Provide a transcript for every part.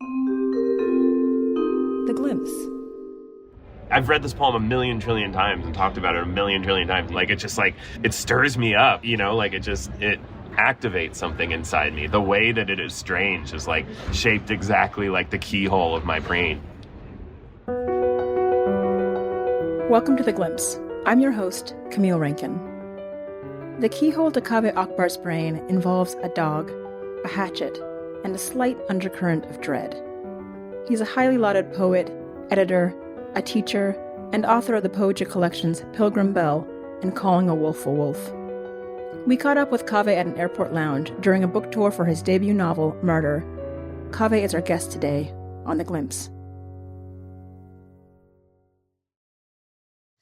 The Glimpse. I've read this poem a million trillion times and talked about it a million trillion times. Like, it just like, it stirs me up, like it activates something inside me. The way that it is strange is like shaped exactly like the keyhole of my brain. Welcome to The Glimpse. I'm your host, Camille Rankin. The keyhole to Kaveh Akbar's brain involves a dog, a hatchet, and a slight undercurrent of dread. He's a highly lauded poet, editor, a teacher, and author of the poetry collections Pilgrim Bell and Calling a Wolf a Wolf. We caught up with Kaveh at an airport lounge during a book tour for his debut novel, Murder. Kaveh is our guest today on The Glimpse.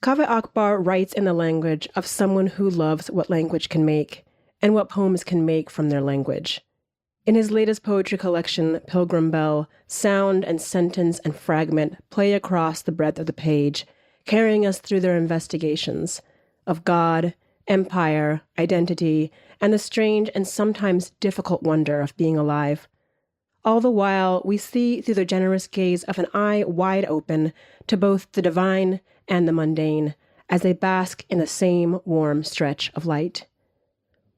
Kaveh Akbar writes in the language of someone who loves what language can make and what poems can make from their language. In his latest poetry collection, Pilgrim Bell, sound and sentence and fragment play across the breadth of the page, carrying us through their investigations of God, empire, identity, and the strange and sometimes difficult wonder of being alive. All the while, we see through the generous gaze of an eye wide open to both the divine and the mundane as they bask in the same warm stretch of light.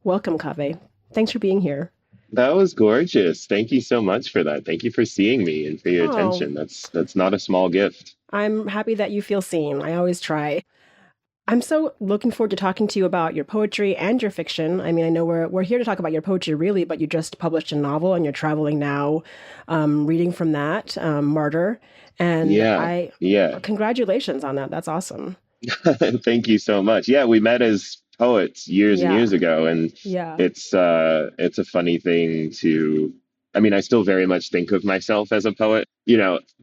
Welcome, Kaveh. Thanks for being here. That was gorgeous. Thank you so much for that. Thank you for seeing me and for your attention. That's not a small gift. I'm happy that you feel seen. I always try. I'm so looking forward to talking to you about your poetry and your fiction. I mean, I know we're here to talk about your poetry, really, but you just published a novel and you're traveling now, reading from that, Murder. And congratulations on that. That's awesome. Thank you so much. Yeah, we met as poets years and years ago, and it's a funny thing to. I mean, I still very much think of myself as a poet.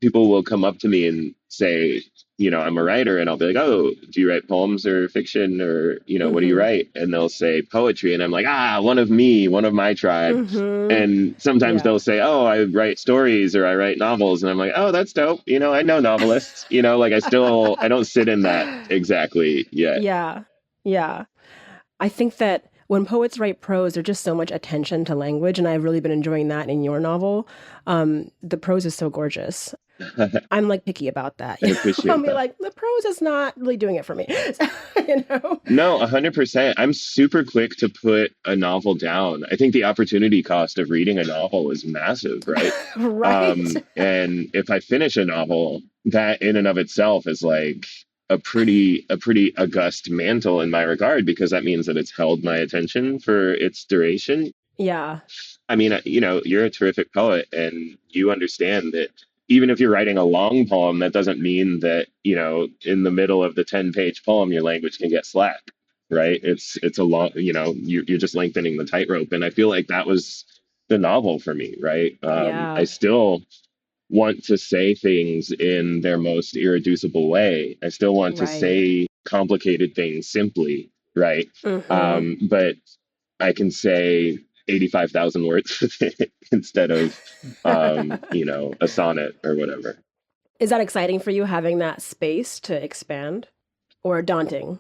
People will come up to me and say, I'm a writer, and I'll be like, oh, do you write poems or fiction, or what do you write? And they'll say poetry, and I'm like, one of my tribe. And sometimes they'll say, oh, I write stories or I write novels, and I'm like, oh, that's dope. I know novelists. Like I don't sit in that exactly yet. Yeah. I think that when poets write prose, there's just so much attention to language, and I've really been enjoying that in your novel. The prose is so gorgeous. I'm like picky about that. I appreciate I'll be that. Like, the prose is not really doing it for me. No, 100%. I'm super quick to put a novel down. I think the opportunity cost of reading a novel is massive, right? Right. And if I finish a novel, that in and of itself is like a pretty august mantle in my regard, because that means that it's held my attention for its duration. Yeah. I mean, you're a terrific poet, and you understand that even if you're writing a long poem, that doesn't mean that, in the middle of the 10-page poem, your language can get slack, right? It's a long, you're just lengthening the tightrope. And I feel like that was the novel for me, right? I still want to say things in their most irreducible way. I still want to say complicated things simply, right? But I can say 85,000 words instead of, a sonnet or whatever. Is that exciting for you, having that space to expand, or daunting?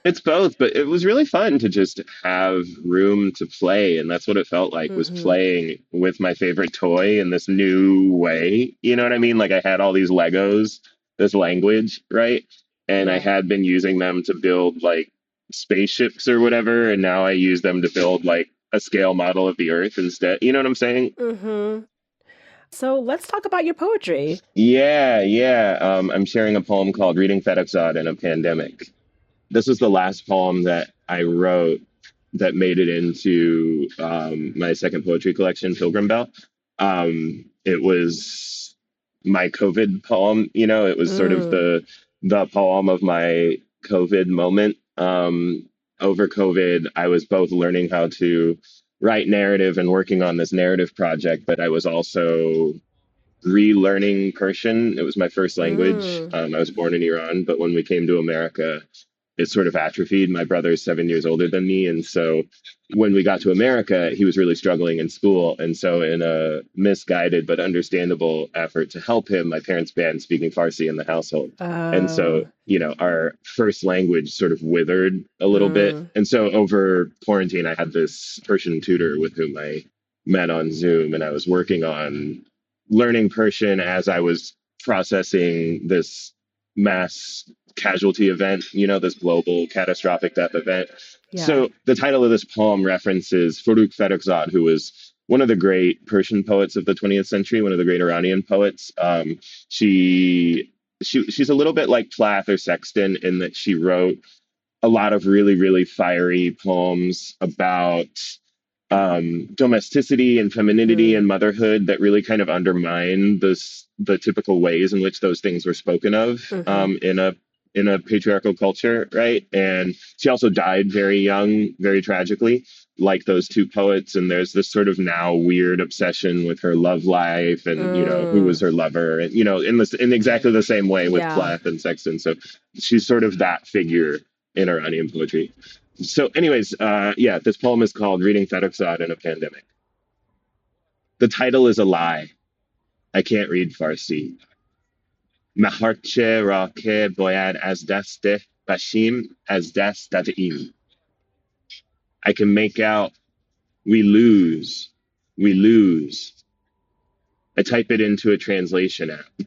It's both, but it was really fun to just have room to play. And that's what it felt like, was playing with my favorite toy in this new way. You know what I mean? Like, I had all these Legos, this language, right? And I had been using them to build like spaceships or whatever. And now I use them to build like a scale model of the Earth instead. You know what I'm saying? So let's talk about your poetry. Yeah. I'm sharing a poem called Reading FedEx in a Pandemic. This was the last poem that I wrote that made it into my second poetry collection, Pilgrim Bell. It was my COVID poem. It was sort of the poem of my COVID moment. Over COVID, I was both learning how to write narrative and working on this narrative project, but I was also relearning Persian. It was my first language. I was born in Iran, but when we came to America, it sort of atrophied. My brother is 7 years older than me. And so when we got to America, he was really struggling in school. And so in a misguided but understandable effort to help him, my parents banned speaking Farsi in the household. And so, our first language sort of withered a little bit. And so over quarantine, I had this Persian tutor with whom I met on Zoom, and I was working on learning Persian as I was processing this mass casualty event, this global catastrophic death event. Yeah. So the title of this poem references Farooq Farrokhzad, who was one of the great Persian poets of the 20th century, one of the great Iranian poets. She she's a little bit like Plath or Sexton in that she wrote a lot of really, really fiery poems about domesticity and femininity Mm-hmm. and motherhood that really kind of undermine the typical ways in which those things were spoken of Mm-hmm. in a patriarchal culture, right? And she also died very young, very tragically, like those two poets. And there's this sort of now weird obsession with her love life and who was Mm. her lover, and in exactly the same way with Yeah. Plath and Sexton. So she's sort of that figure in Iranian poetry. So, anyways, yeah, this poem is called Reading Farrokhzad in a Pandemic. The title is a lie. I can't read Farsi. Maharche ra ke boyad az dast bashim az dast dadaim. I can make out we lose, we lose. I type it into a translation app.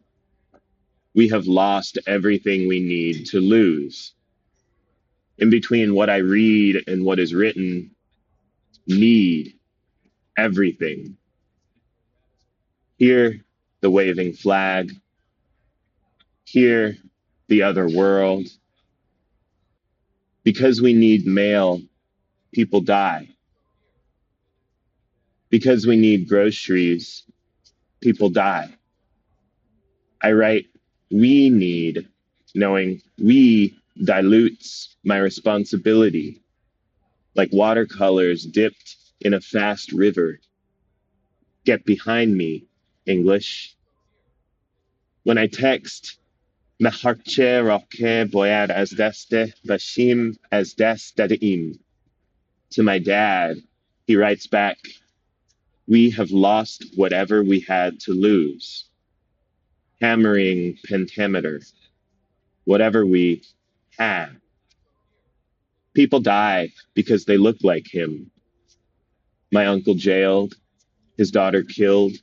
We have lost everything we need to lose. In between what I read and what is written, need everything. Here, the waving flag. Here, the other world. Because we need mail, people die. Because we need groceries, people die. I write, we need, knowing we dilutes my responsibility, like watercolors dipped in a fast river. Get behind me, English. When I text, Meharche roke boyad az deste bashim az dest dadaim. To my dad, he writes back, we have lost whatever we had to lose. Hammering pentameter, whatever we had. People die because they look like him. My uncle jailed, his daughter killed.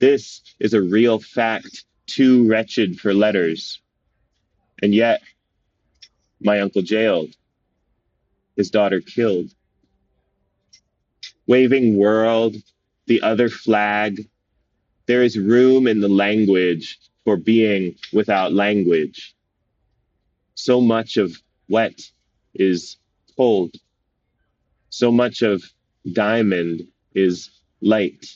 This is a real fact, too wretched for letters. And yet, my uncle jailed, his daughter killed. Waving world, the other flag, there is room in the language for being without language. So much of wet is cold. So much of diamond is light.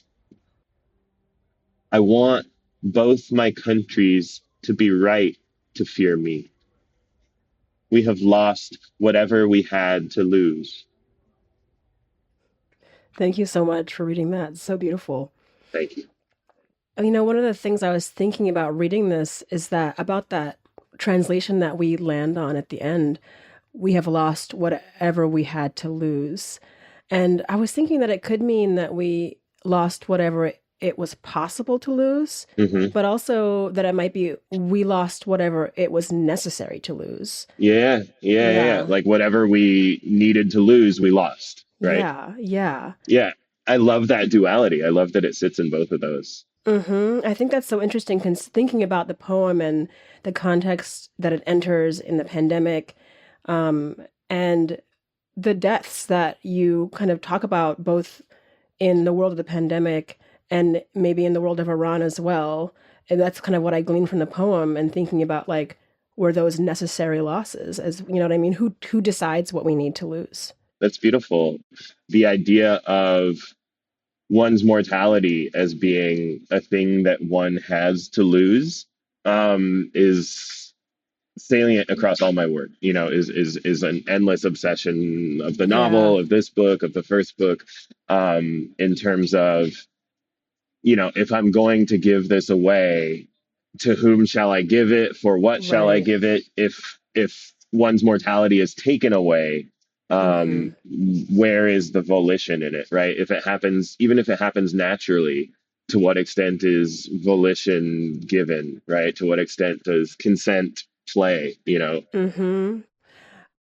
I want both my countries to be right to fear me. We have lost whatever we had to lose. Thank you so much for reading that. It's so beautiful. Thank you. One of the things I was thinking about reading this is that about that translation that we land on at the end, we have lost whatever we had to lose. And I was thinking that it could mean that we lost whatever it was possible to lose, Hmm. but also that it might be we lost whatever it was necessary to lose. Yeah. Yeah. Like whatever we needed to lose, we lost, right? Yeah. Yeah. Yeah. I love that duality. I love that it sits in both of those. I think that's so interesting thinking about the poem and the context that it enters in the pandemic, and the deaths that you kind of talk about both in the world of the pandemic and maybe in the world of Iran as well. And that's kind of what I gleaned from the poem and thinking about like were those necessary losses, as you know what I mean? Who decides what we need to lose? That's beautiful. The idea of one's mortality as being a thing that one has to lose is salient across all my work. Is an endless obsession of the Yeah. novel, of this book, of the first book, in terms of if I'm going to give this away, to whom shall I give it? For what shall I Right. give it? If one's mortality is taken away, Mm-hmm. where is the volition in it, right? If it happens, even if it happens naturally, to what extent is volition given, right? To what extent does consent play, Mm-hmm.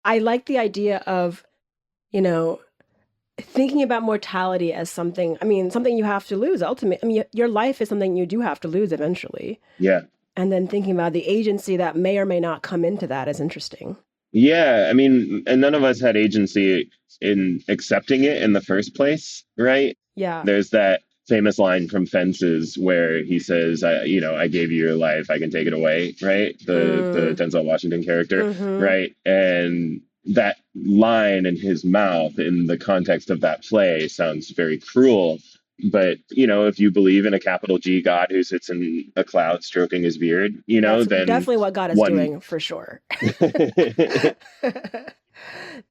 I like the idea of, you know, thinking about mortality as something, I mean, something you have to lose ultimately. I mean, your life is something you do have to lose eventually. Yeah. And then thinking about the agency that may or may not come into that is interesting. Yeah, I mean, and none of us had agency in accepting it in the first place, right? Yeah. There's that famous line from Fences where he says, I gave you your life, I can take it away," right? The Denzel Washington character, right? And that line in his mouth in the context of that play sounds very cruel. But, if you believe in a capital G God who sits in a cloud stroking his beard, That's then definitely what God is one. doing, for sure.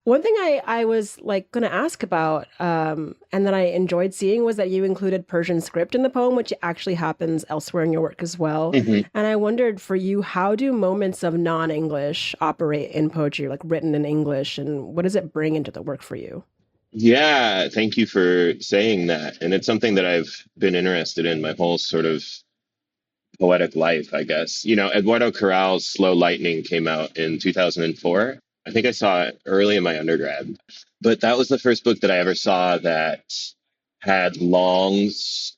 One thing I was like going to ask about, and that I enjoyed seeing, was that you included Persian script in the poem, which actually happens elsewhere in your work as well. Mhm. And I wondered for you, how do moments of non-English operate in poetry, like written in English, and what does it bring into the work for you? Yeah, thank you for saying that. And it's something that I've been interested in my whole sort of poetic life, I guess. Eduardo Corral's Slow Lightning came out in 2004. I think I saw it early in my undergrad, but that was the first book that I ever saw that had long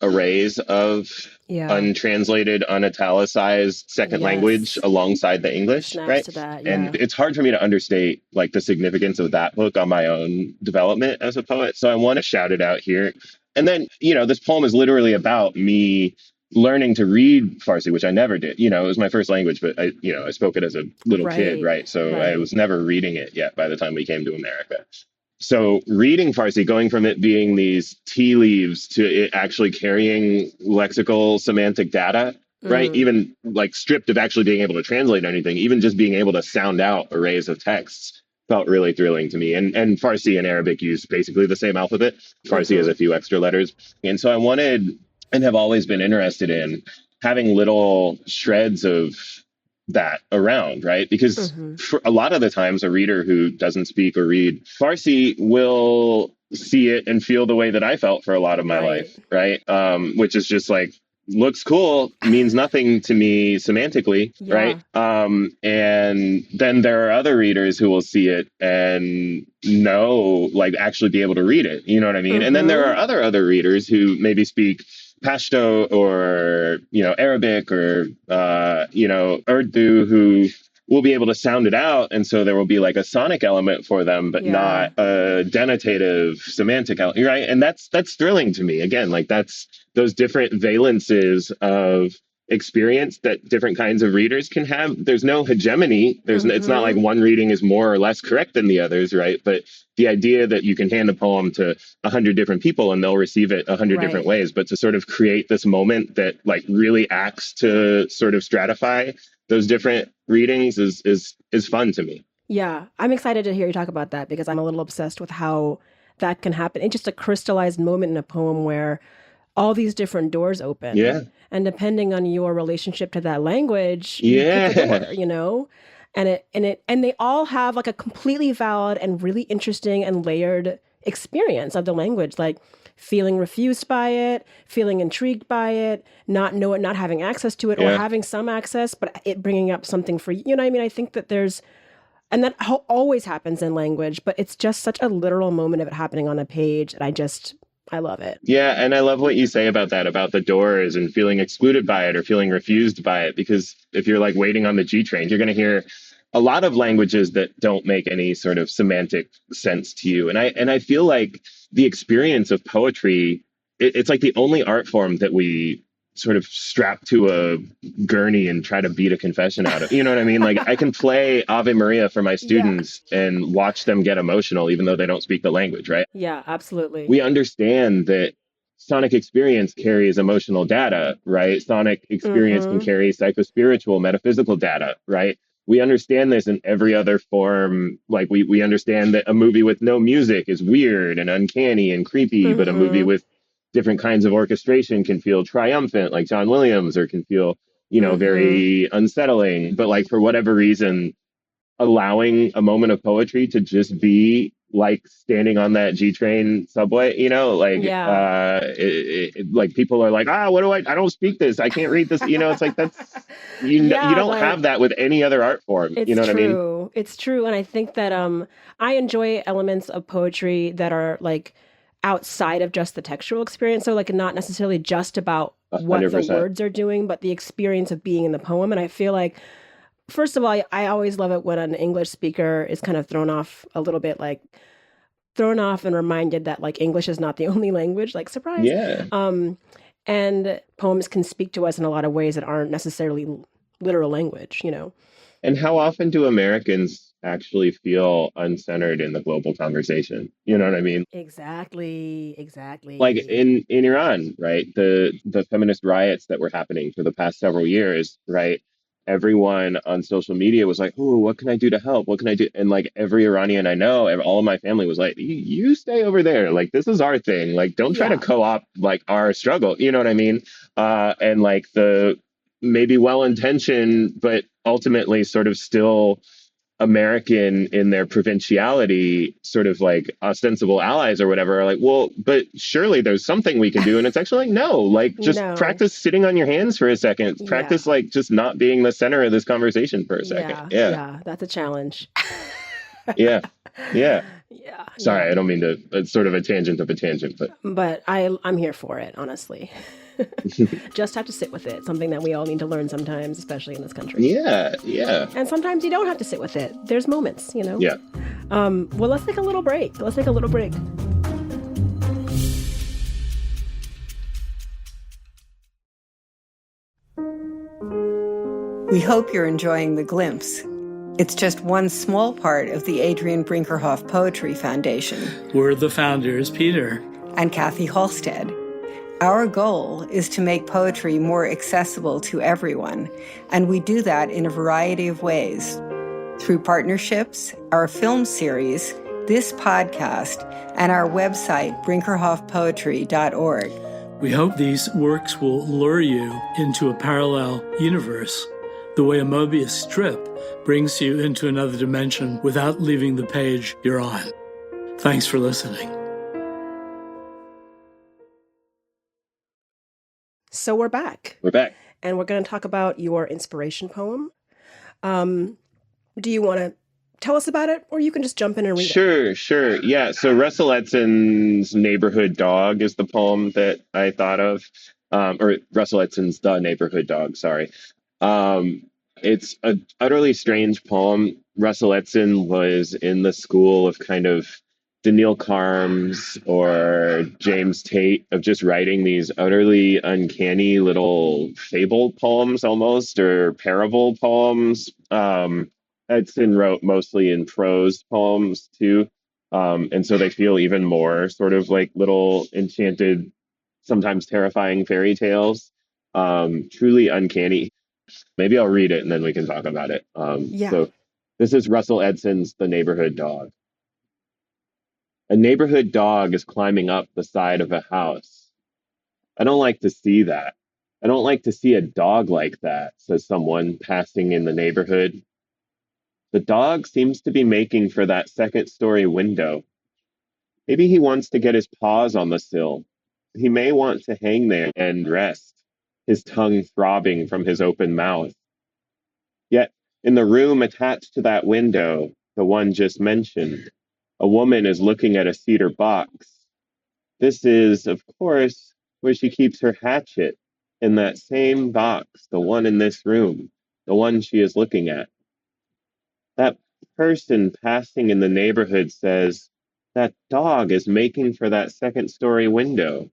arrays of Yeah. untranslated, unitalicized second language Yes. alongside the English, Snaps right? to that, And yeah. it's hard for me to understate like the significance of that book on my own development as a poet. So I want to shout it out here. And then, this poem is literally about me learning to read Farsi, which I never did. It was my first language, but I spoke it as a little kid, Right. right? So I Right. was never reading it yet by the time we came to America. So reading Farsi, going from it being these tea leaves to it actually carrying lexical semantic data, right? Even like stripped of actually being able to translate anything, even just being able to sound out arrays of texts felt really thrilling to me. And Farsi and Arabic use basically the same alphabet. Farsi has a few extra letters. And so I wanted and have always been interested in having little shreds of that around, right? Because for a lot of the times, a reader who doesn't speak or read Farsi will see it and feel the way that I felt for a lot of my life, right? Which is just like, looks cool, means nothing to me semantically, right? Yeah. And then there are other readers who will see it and know, like, actually be able to read it. You know what I mean? And then there are other readers who maybe speak Pashto or Arabic or Urdu who will be able to sound it out, and so there will be like a sonic element for them, but Yeah. not a denotative semantic element, right? And that's thrilling to me. Again, like that's those different valences of experience that different kinds of readers can have. There's no hegemony. It's not like one reading is more or less correct than the others, right? But the idea that you can hand a poem to 100 different people and they'll receive it 100 different ways, but to sort of create this moment that like really acts to sort of stratify those different readings is fun to me. Yeah, I'm excited to hear you talk about that because I'm a little obsessed with how that can happen. It's just a crystallized moment in a poem where all these different doors open. Yeah. And depending on your relationship to that language, Yeah. you pick a door, and they all have like a completely valid and really interesting and layered experience of the language, like feeling refused by it, feeling intrigued by it, not having access to it, or having some access, but it bringing up something for you. You know what I mean? I think that and that always happens in language, but it's just such a literal moment of it happening on a page, and I love it. Yeah, and I love what you say about that, about the doors and feeling excluded by it or feeling refused by it, because if you're like waiting on the G train, you're going to hear a lot of languages that don't make any sort of semantic sense to you. And I feel like the experience of poetry, it's like the only art form that we sort of strap to a gurney and try to beat a confession out of. You know what I mean? Like I can play Ave Maria for my students and watch them get emotional even though they don't speak the language, right? Yeah, absolutely. We understand that sonic experience carries emotional data, right? Sonic experience can carry psychospiritual, metaphysical data, right? We understand this in every other form. Like we understand that a movie with no music is weird and uncanny and creepy, but a movie with different kinds of orchestration can feel triumphant, like John Williams, or can feel, very unsettling. But like for whatever reason, allowing a moment of poetry to just be like standing on that G train subway, like people are like, what do I don't speak this. I can't read this. It's like, that's, you don't like, have that with any other art form. It's you know what true. I mean? It's true. And I think that I enjoy elements of poetry that are like outside of just the textual experience. So like not necessarily just about what the 100%. words are doing, but the experience of being in the poem. And I feel like, first of all, I always love it when an English speaker is kind of thrown off a little bit, like thrown off and reminded that like English is not the only language, like surprise. Yeah. And poems can speak to us in a lot of ways that aren't necessarily literal language, you know? And how often do Americans actually feel uncentered in the global conversation? You know what I mean? Exactly. Like in Iran, right? The feminist riots that were happening for the past several years, right? Everyone on social media was like, "Oh, what can I do to help? What can I do?" And like every Iranian I know, all of my family was like, You stay over there. Like this is our thing. Like don't try to Yeah. co-opt like our struggle." You know what I mean? And like the maybe well-intentioned, but ultimately sort of still American in their provinciality, sort of like ostensible allies or whatever, are like, well, but surely there's something we can do. And it's actually like, no, like just No. practice sitting on your hands for a second. Yeah. Practice like just not being the center of this conversation for a second. Yeah. Yeah. Yeah. That's a challenge. Yeah. Yeah. Yeah. Sorry, Yeah. I don't mean to, it's sort of a tangent of a tangent, but But I'm here for it, honestly. Just have to sit with it. Something that we all need to learn sometimes, especially in this country. yeah. Yeah. And sometimes you don't have to sit with it. There's moments, you know? Yeah. Well, let's take a little break. Let's take a little break. We hope you're enjoying The Glimpse. It's just one small part of the Adrian Brinkerhoff Poetry Foundation. We're the founders, Peter and Kathy Halstead. Our goal is to make poetry more accessible to everyone, and we do that in a variety of ways. Through partnerships, our film series, this podcast, and our website, brinkerhoffpoetry.org. We hope these works will lure you into a parallel universe, the way a Mobius strip brings you into another dimension without leaving the page you're on. Thanks for listening. So we're back. We're back. And we're going to talk about your inspiration poem. Do you want to tell us about it, or you can just jump in and read it? Sure. Yeah. So Russell Edson's Neighborhood Dog is the poem that I thought of. Or Russell Edson's The Neighborhood Dog, sorry. It's an utterly strange poem. Russell Edson was in the school of kind of Daniil Carms or James Tate, of just writing these utterly uncanny little fable poems almost, or parable poems. Edson wrote mostly in prose poems too. And so they feel even more sort of like little enchanted, sometimes terrifying fairy tales. Truly uncanny. Maybe I'll read it and then we can talk about it. Yeah. So this is Russell Edson's The Neighborhood Dog. A neighborhood dog is climbing up the side of a house. I don't like to see that. I don't like to see a dog like that, says someone passing in the neighborhood. The dog seems to be making for that second story window. Maybe he wants to get his paws on the sill. He may want to hang there and rest, his tongue throbbing from his open mouth. Yet, in the room attached to that window, the one just mentioned, a woman is looking at a cedar box. This is, of course, where she keeps her hatchet, in that same box, the one in this room, the one she is looking at. That person passing in the neighborhood says, that dog is making for that second story window.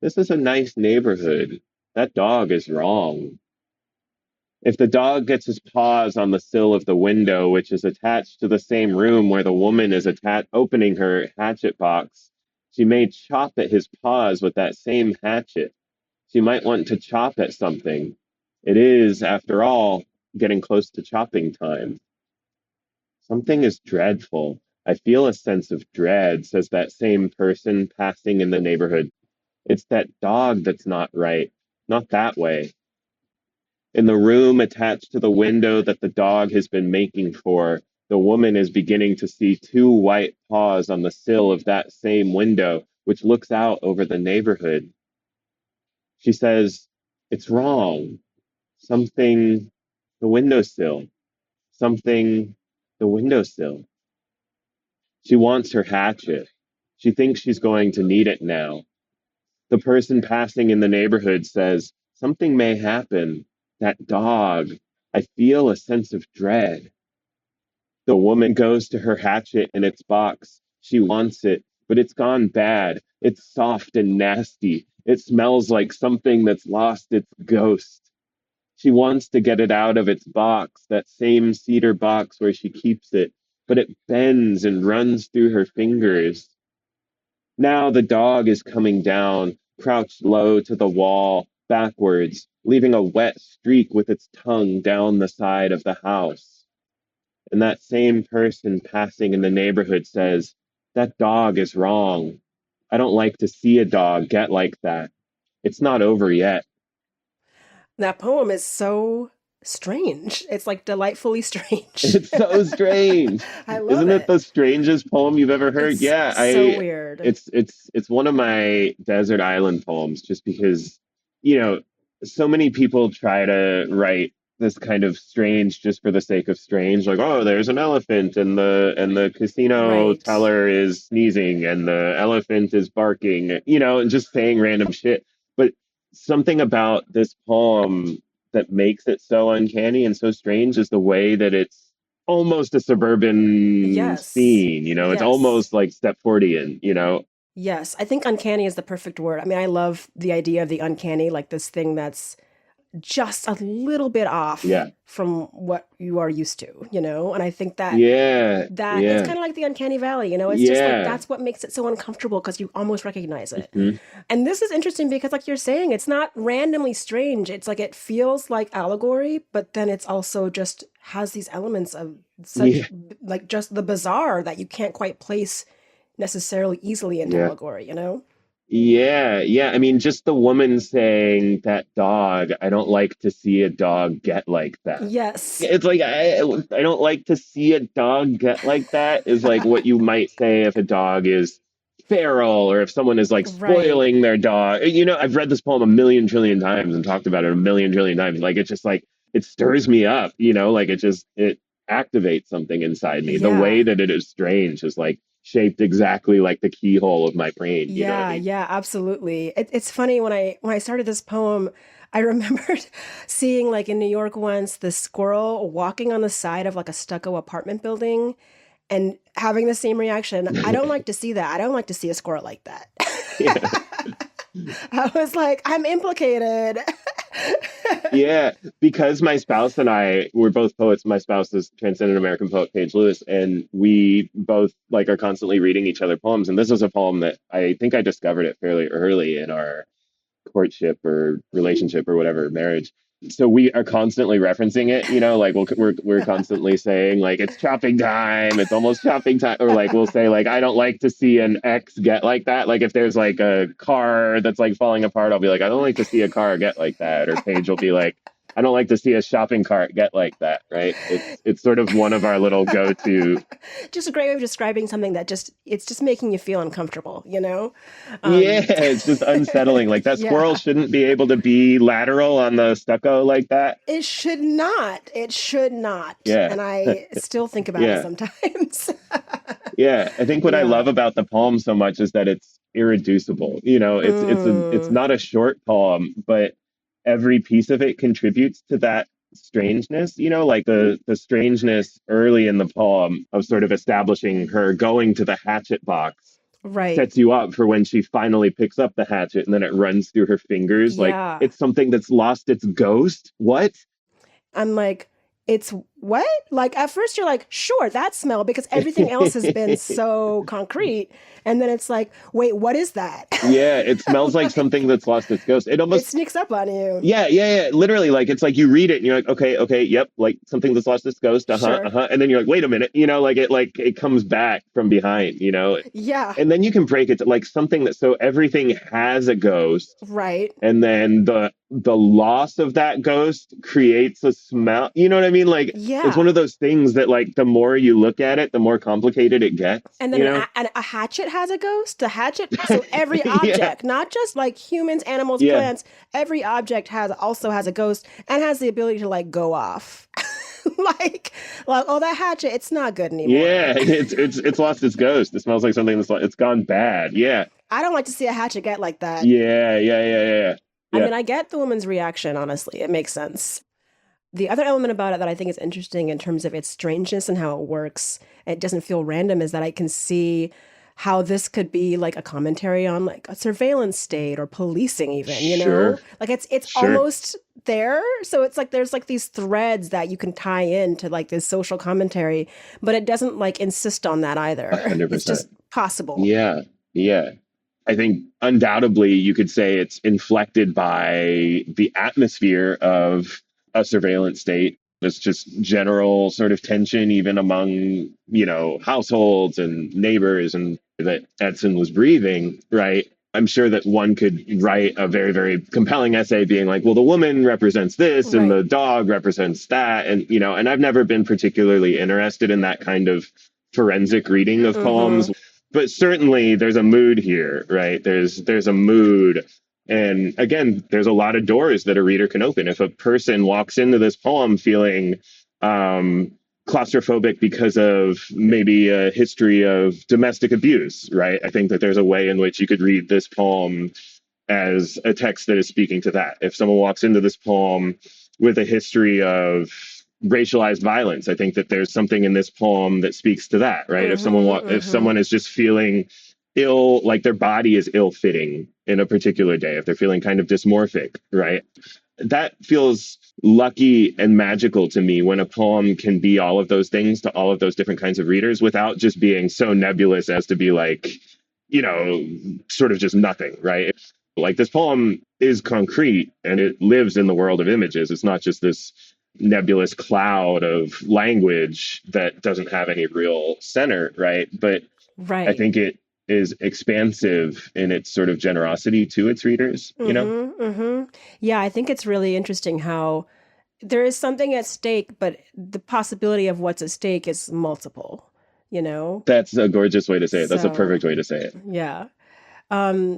This is a nice neighborhood. That dog is wrong. If the dog gets his paws on the sill of the window, which is attached to the same room where the woman is opening her hatchet box, she may chop at his paws with that same hatchet. She might want to chop at something. It is, after all, getting close to chopping time. Something is dreadful. I feel a sense of dread, says that same person passing in the neighborhood. It's that dog that's not right, not that way. In the room attached to the window that the dog has been making for, the woman is beginning to see two white paws on the sill of that same window, which looks out over the neighborhood. She says, it's wrong. Something, the windowsill. Something, the windowsill. She wants her hatchet. She thinks she's going to need it now. The person passing in the neighborhood says, something may happen. That dog. I feel a sense of dread. The woman goes to her hatchet in its box. She wants it, but it's gone bad. It's soft and nasty. It smells like something that's lost its ghost. She wants to get it out of its box, that same cedar box where she keeps it, but it bends and runs through her fingers. Now the dog is coming down, crouched low to the wall, backwards, leaving a wet streak with its tongue down the side of the house. And that same person passing in the neighborhood says, that dog is wrong. I don't like to see a dog get like that. It's not over yet. That poem is so strange. It's like delightfully strange. It's so strange. I love Isn't it it. the strangest poem you've ever heard? It's Yeah, so weird. it's one of my desert island poems just because, so many people try to write this kind of strange just for the sake of strange, like, oh, there's an elephant and the casino Right. teller is sneezing and the elephant is barking, and just saying random shit. But something about this poem that makes it so uncanny and so strange is the way that it's almost a suburban Yes. scene, it's Yes. almost like Stepfordian, Yes, I think uncanny is the perfect word. I mean, I love the idea of the uncanny, like this thing that's just a little bit off Yeah. from what you are used to, And I think that Yeah. it's Yeah. kind of like the uncanny valley, It's just like Yeah. that's what makes it so uncomfortable because you almost recognize it. Mhm. And this is interesting because, like you're saying, it's not randomly strange. It's like it feels like allegory, but then it's also just has these elements of such Yeah. like just the bizarre that you can't quite place necessarily easily into Yeah. allegory, Yeah, yeah. I mean, just the woman saying that dog, I don't like to see a dog get like that. Yes. It's like I don't like to see a dog get like that is like what you might say if a dog is feral or if someone is like Right. spoiling their dog. I've read this poem a million trillion times and talked about it a million trillion times. Like it's just like it stirs me up, like it activates something inside me. The Yeah. way that it is strange is like shaped exactly like the keyhole of my brain. You know what I mean? Yeah, absolutely. It's funny when I started this poem, I remembered seeing like in New York once the squirrel walking on the side of like a stucco apartment building and having the same reaction. I don't like to see that. I don't like to see a squirrel like that. Yeah. I was like, I'm implicated. Yeah, because my spouse and I were both poets. My spouse is transcendent American poet Paige Lewis, and we both like are constantly reading each other poems. And this was a poem that I think I discovered it fairly early in our courtship or relationship or whatever, marriage. So we are constantly referencing it, like we're constantly saying like it's chopping time, it's almost chopping time, or like we'll say like I don't like to see an ex get like that. Like if there's like a car that's like falling apart, I'll be like I don't like to see a car get like that, or Paige will be like I don't like to see a shopping cart get like that, right? It's sort of one of our little go-to. Just a great way of describing something that it's just making you feel uncomfortable, Yeah, it's just unsettling. Like that squirrel shouldn't be able to be lateral on the stucco like that. It should not. It should not. Yeah. And I still think about it sometimes. Yeah, I think what I love about the poem so much is that it's irreducible. It's not a short poem, but every piece of it contributes to that strangeness, like the strangeness early in the poem of sort of establishing her going to the hatchet box Right. sets you up for when she finally picks up the hatchet and then it runs through her fingers. Yeah. Like it's something that's lost its ghost. What? I'm like, it's what? Like at first you're like, sure, that smell, because everything else has been so concrete. And then it's like, wait, what is that? Yeah, it smells like something that's lost its ghost. It almost sneaks up on you. Yeah. Literally, like it's like you read it and you're like, okay, yep, like something that's lost its ghost. Sure. And then you're like, wait a minute, it comes back from behind, Yeah. And then you can break it to like something that so everything has a ghost. Right. And then the loss of that ghost creates a smell. You know what I mean? Like it's one of those things that like the more you look at it, the more complicated it gets. And then a hatchet has a ghost. A hatchet. So every object, not just like humans, animals, plants, every object also has a ghost and has the ability to like go off. like, oh, that hatchet, it's not good anymore. Yeah, it's lost its ghost. It smells like something it's gone bad. Yeah. I don't like to see a hatchet get like that. Yeah. I mean, I get the woman's reaction, honestly. It makes sense. The other element about it that I think is interesting in terms of its strangeness and how it works, it doesn't feel random, is that I can see how this could be like a commentary on like a surveillance state or policing even, you know? Like it's almost there. So it's like there's like these threads that you can tie in to like this social commentary, but it doesn't like insist on that either. 100%. It's just possible. Yeah. I think undoubtedly you could say it's inflected by the atmosphere of a surveillance state. There's just general sort of tension even among, households and neighbors, and that Edson was breathing, right? I'm sure that one could write a very, very compelling essay being like, well, the woman represents this and the dog represents that. And, and I've never been particularly interested in that kind of forensic reading of poems. But certainly there's a mood here, right? There's a mood. And again, there's a lot of doors that a reader can open. If a person walks into this poem feeling claustrophobic because of maybe a history of domestic abuse, right? I think that there's a way in which you could read this poem as a text that is speaking to that. If someone walks into this poem with a history of racialized violence, I think that there's something in this poem that speaks to that, right? If someone is just feeling ill, like their body is ill-fitting in a particular day, if they're feeling kind of dysmorphic, right? That feels lucky and magical to me when a poem can be all of those things to all of those different kinds of readers without just being so nebulous as to be like, sort of just nothing, right? Like this poem is concrete and it lives in the world of images. It's not just this nebulous cloud of language that doesn't have any real center, right? But I think it is expansive in its sort of generosity to its readers, Yeah, I think it's really interesting how there is something at stake, but the possibility of what's at stake is multiple, That's a gorgeous way to say it. That's a perfect way to say it. Yeah.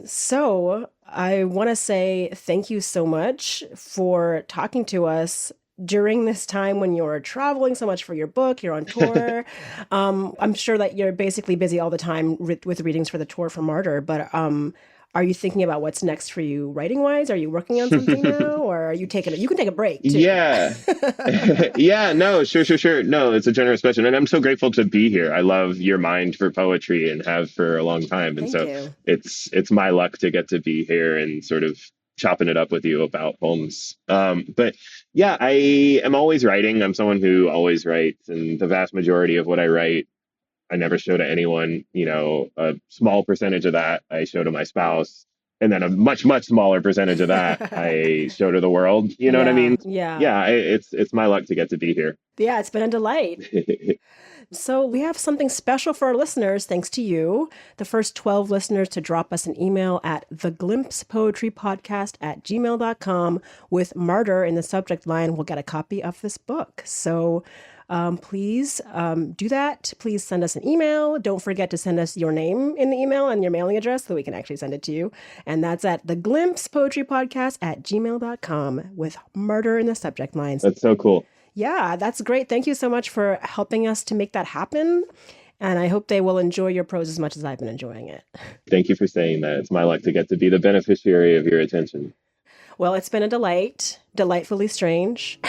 So I want to say thank you so much for talking to us during this time when you're traveling so much for your book, you're on tour. I'm sure that you're basically busy all the time with readings for the tour for Martyr, but are you thinking about what's next for you writing-wise? Are you working on something now, or are you you can take a break too? Yeah. No, sure. No, it's a generous question. And I'm so grateful to be here. I love your mind for poetry and have for a long time. And Thank you. It's my luck to get to be here and sort of chopping it up with you about poems. But yeah, I am always writing. I'm someone who always writes, and the vast majority of what I write, I never show to anyone. A small percentage of that I show to my spouse, and then a much, much smaller percentage of that I show to the world. You know what I mean? Yeah. It's my luck to get to be here. Yeah, it's been a delight. So we have something special for our listeners, thanks to you. The first 12 listeners to drop us an email at theglimpsepoetrypodcast@gmail.com with Martyr in the subject line will get a copy of this book. So please do that. Please send us an email. Don't forget to send us your name in the email and your mailing address so we can actually send it to you. And that's at theglimpsepoetrypodcast@gmail.com with Martyr in the subject lines. That's so cool. Yeah, that's great. Thank you so much for helping us to make that happen. And I hope they will enjoy your prose as much as I've been enjoying it. Thank you for saying that. It's my luck to get to be the beneficiary of your attention. Well, it's been a delight. Delightfully strange.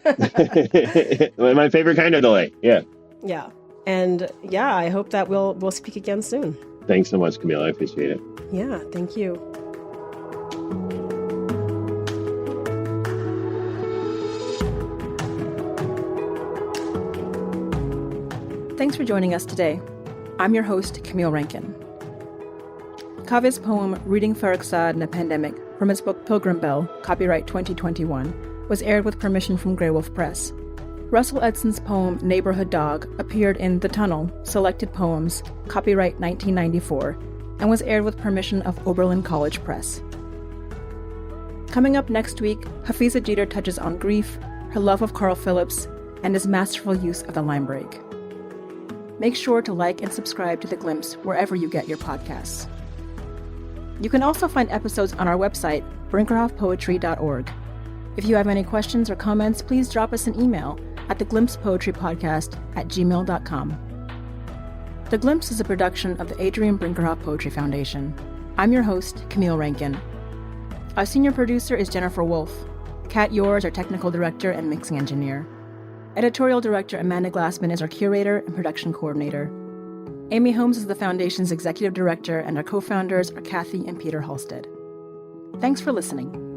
My favorite kind of delight. Yeah. Yeah. And yeah, I hope that we'll speak again soon. Thanks so much, Camille. I appreciate it. Yeah, thank you. Thanks for joining us today. I'm your host, Camille Rankin. Kaveh's poem, Reading Farrokhzad in a Pandemic, from his book Pilgrim Bell, copyright 2021, was aired with permission from Grey Wolf Press. Russell Edson's poem, Neighborhood Dog, appeared in The Tunnel, Selected Poems, copyright 1994, and was aired with permission of Oberlin College Press. Coming up next week, Hafiza Jeter touches on grief, her love of Carl Phillips, and his masterful use of the line break. Make sure to like and subscribe to The Glimpse wherever you get your podcasts. You can also find episodes on our website, brinkerhoffpoetry.org. If you have any questions or comments, please drop us an email at theglimpsepoetrypodcast@gmail.com. The Glimpse is a production of the Adrian Brinkerhoff Poetry Foundation. I'm your host, Camille Rankin. Our senior producer is Jennifer Wolfe. Kat Yor is our technical director and mixing engineer. Editorial director Amanda Glassman is our curator and production coordinator. Amy Holmes is the Foundation's executive director, and our co-founders are Kathy and Peter Halstead. Thanks for listening.